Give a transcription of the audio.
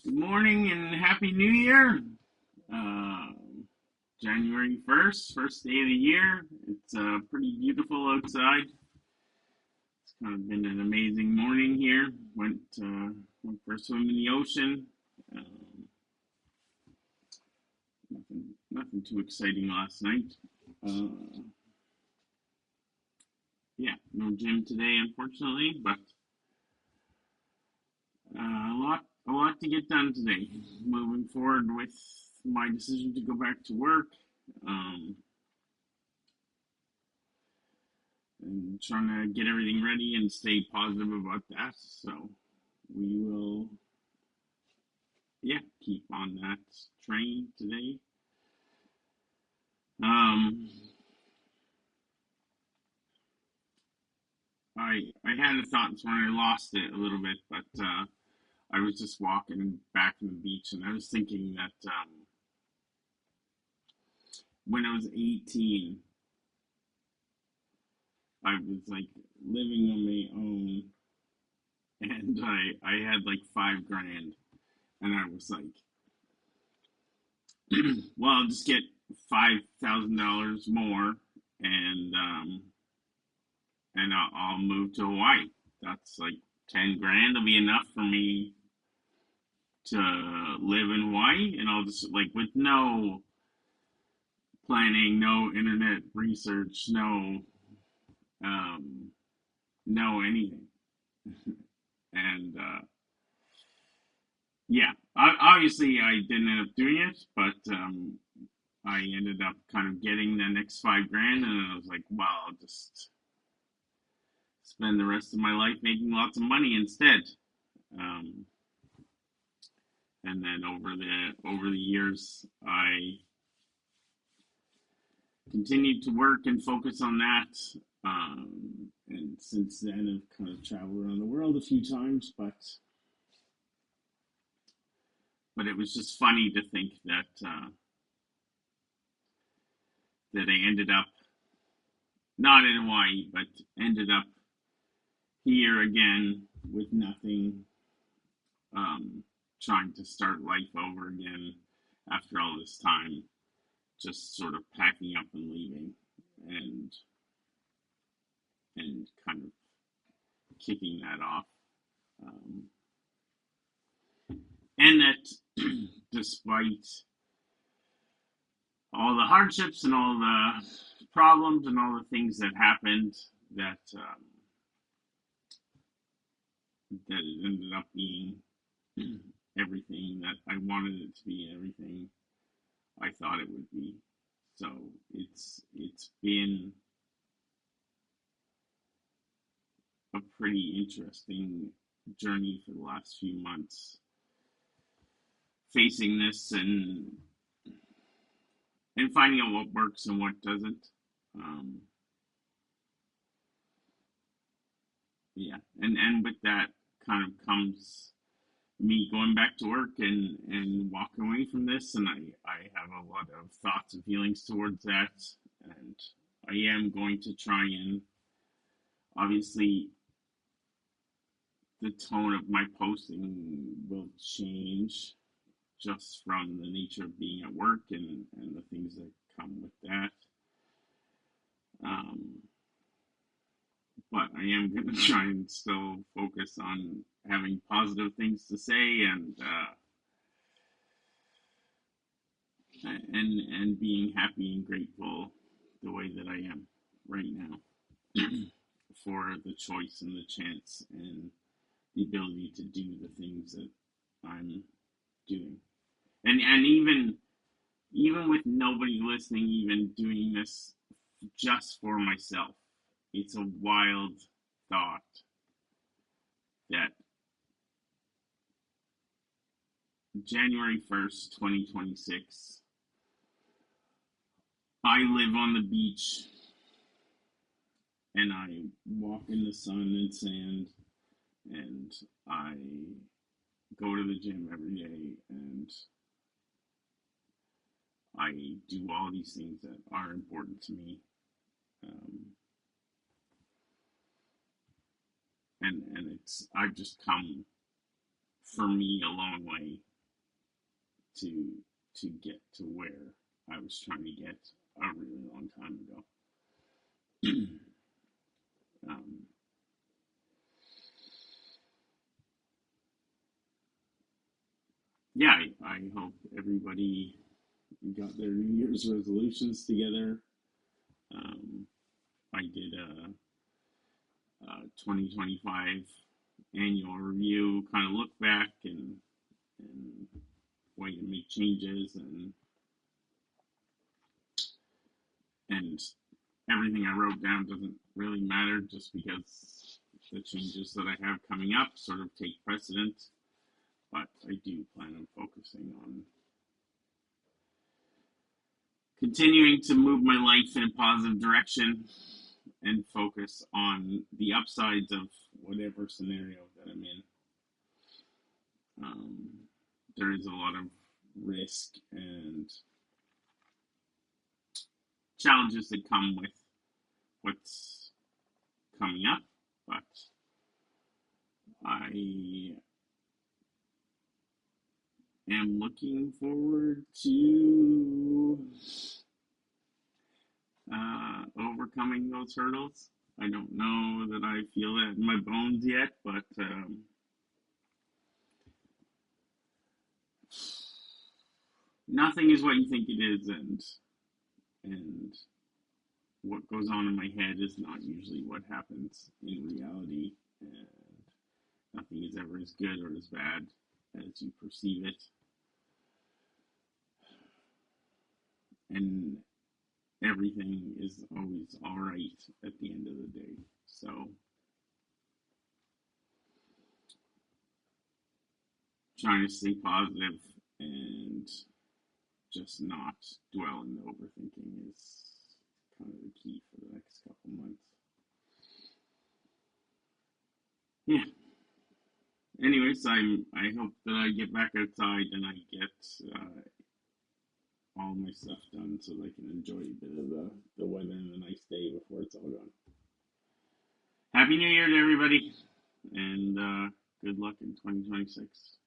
Good morning and Happy New Year. Uh, January 1st, first day of the year. It's pretty beautiful outside. It's kind of been an amazing morning here. Went for a swim in the ocean. Um, nothing too exciting last night. Uh, yeah, no gym today, unfortunately, but a lot to get done today. Moving forward with my decision to go back to work. Um, and trying to get everything ready and stay positive about that. So we will, yeah, keep on that train today. Um, I had a thought this morning. I lost it a little bit, but I was just walking back from the beach, and I was thinking that when I was 18, I was like living on my own, and I had like 5 grand, and I was like, well, I'll just get $5,000 more, and I'll move to Hawaii. That's like 10 grand will be enough for me to live in Hawaii, and I'll just like with no planning, no internet research, um, no anything, and yeah, obviously I didn't end up doing it, but I ended up kind of getting the next 5 grand, and I was like, wow, I'll just spend the rest of my life making lots of money instead. Um, and then over the years, I continued to work and focus on that. And since then, I've kind of traveled around the world a few times, but it was just funny to think that I ended up not in Hawaii, but ended up here again with nothing, trying to start life over again after all this time, just sort of packing up and leaving, and and kind of kicking that off. Um, and that despite all the hardships and all the problems and all the things that happened, that it ended up being everything that I wanted it to be, everything I thought it would be. So it's been a pretty interesting journey for the last few months, facing this and finding out what works and what doesn't. Um, yeah, and with that kind of comes me going back to work and walking away from this, and I have a lot of thoughts and feelings towards that, and I am going to try and obviously the tone of my posting will change just from the nature of being at work and the things that come with that. Um, but I am going to try and still focus on having positive things to say and being happy and grateful the way that I am right now for the choice and the chance and the ability to do the things that I'm doing. And even with nobody listening, even doing this just for myself, it's a wild thought that January 1st, 2026, I live on the beach and I walk in the sun and sand, and I go to the gym every day, and I do all these things that are important to me. Um, and it's I've just come for me a long way to get to where I was trying to get a really long time ago. um, yeah, I hope everybody got their New Year's resolutions together. Um, I did a 2025 annual review, kind of look back and way to make changes, and everything I wrote down doesn't really matter just because the changes that I have coming up sort of take precedent. But I do plan on focusing on continuing to move my life in a positive direction and focus on the upsides of whatever scenario that I'm in. Um, there is a lot of risk and challenges that come with what's coming up, but I am looking forward to overcoming those hurdles. I don't know that I feel that in my bones yet, but nothing is what you think it is, and what goes on in my head is not usually what happens in reality, and nothing is ever as good or as bad as you perceive it, and everything is always all right at the end of the day. So trying to stay positive and just not dwell in the overthinking is kind of the key for the next couple months. Yeah. Anyways, I hope that I get back outside and I get all my stuff done so that I can enjoy a bit of the weather and the nice day before it's all gone. Happy New Year to everybody, and good luck in 2026.